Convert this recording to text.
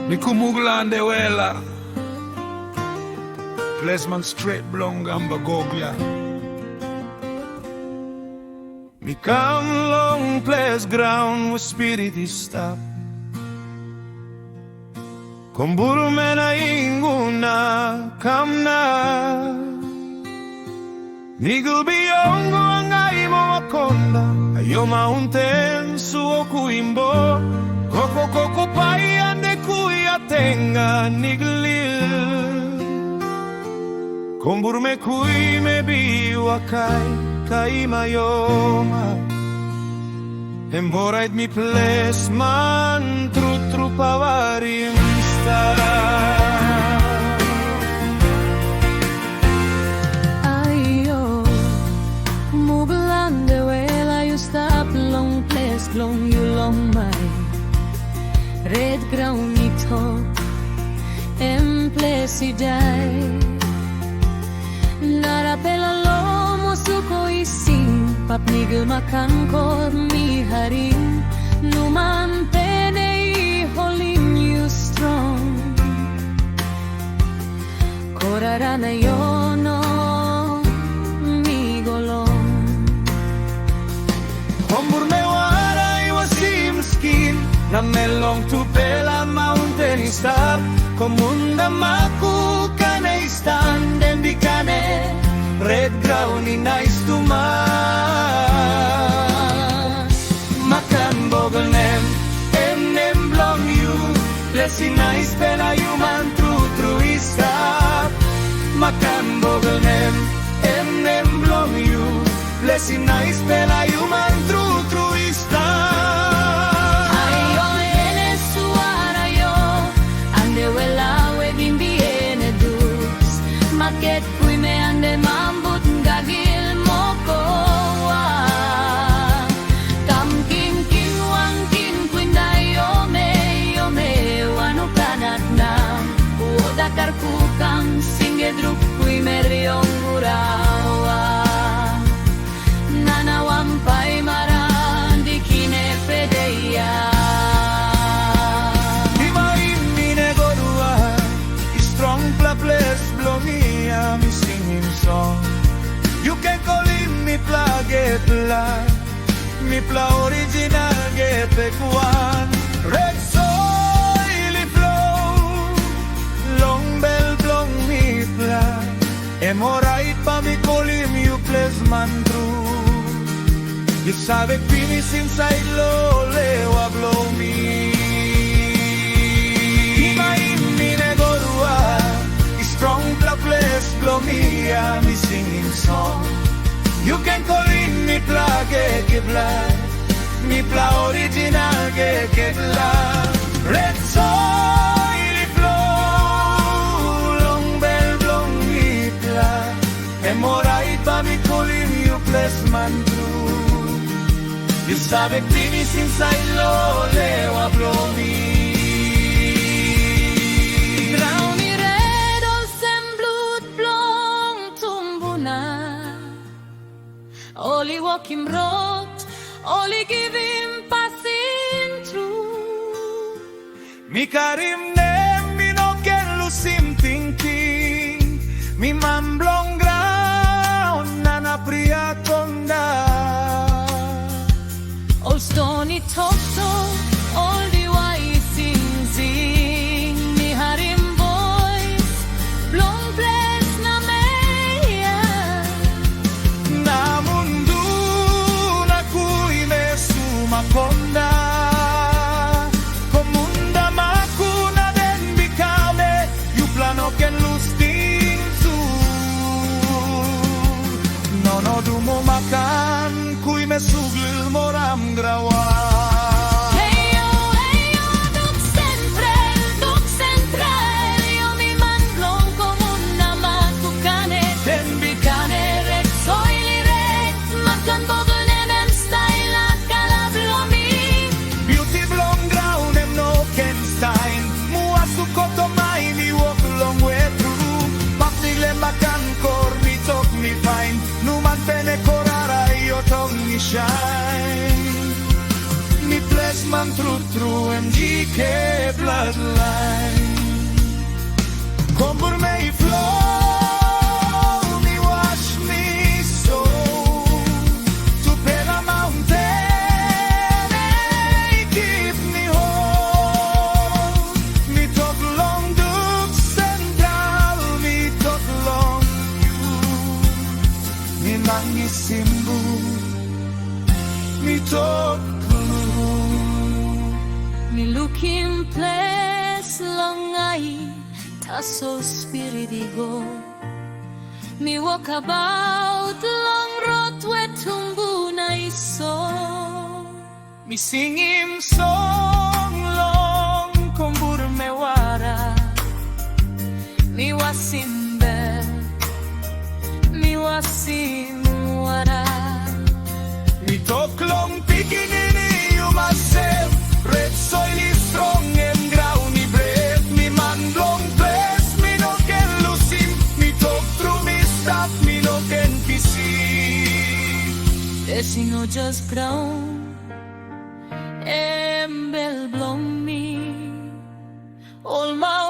Mi kumuglan de wela Plesman straight blong gamba goglia Mi come long place ground where spirit is stop Kumburu mena inguna kamna Nigel biongo angai mo akonda Ayo mountain suo kuimbo Koko koko pai ande kuya tenga niglil Kumburu me kui me biwa kai mayoma Embora mi ples man tru pavarim Ayo, muglande wela you stop long place long you long my red ground ito em place die Nara pela lomo suko isin papnigil makan ko mi haring numan pene holding you strong Korarana yono mi golong Kumburu me wara iwasim skin Na melong tu pela mountain stop Komunda maku kane stand and bikane Red ground ni nice to ma Makan bogel nem blong you Blessing nice pela human true stop Makan bogel nem blong you Blessing nice pela human true stop Maket kui me ande mambut gagil moko wa Tam king wang king kui na yome wanu kanat na Uoda karkukang singedruk kui meriong urawa Nanawang pai maran di kine pedeya Me singing song You can call him me pla get live Me pla original get one Red soil flow Long bell blong me pla Emo right pa me call him you place man true You sabe finish inside low lewa blow me Strong place blow me me singing song You can call in me pla get life Me pla original get life Red soil flow Long bell blow me pla Emo right pa me call in you place man true You sabe finish inside low lewa blow me Only walk him road, only give him passing through. Mi karim nem, mi no can lose him thinking. Mi man blong ground, nana priya konda. All stony talk so, all the wise sing. Mi harim voice, blong place na meya. Makonda Komunda makuna den bikame You plano can lose things No dumo makan Kui me sugil moram grawa Hey yo, man through MGK bloodline. Kombur may flow, me wash me so to Pela Mountain, keep me whole. Me talk long Duke Central, me talk long you. Me mangi simbu, me talk blue. Me looking place long I tasso spiritigo. Me walk about long road where tumbu na iso. Me sing him song long kombur me wara. Me wasimbe, me wasim wara. Me talk long pikinini you myself. Red soil is strong and ground brave. Me man long place, me no can lose him. Me talk through me stop, me no can kiss him. Desi no just ground, embel blom me. All my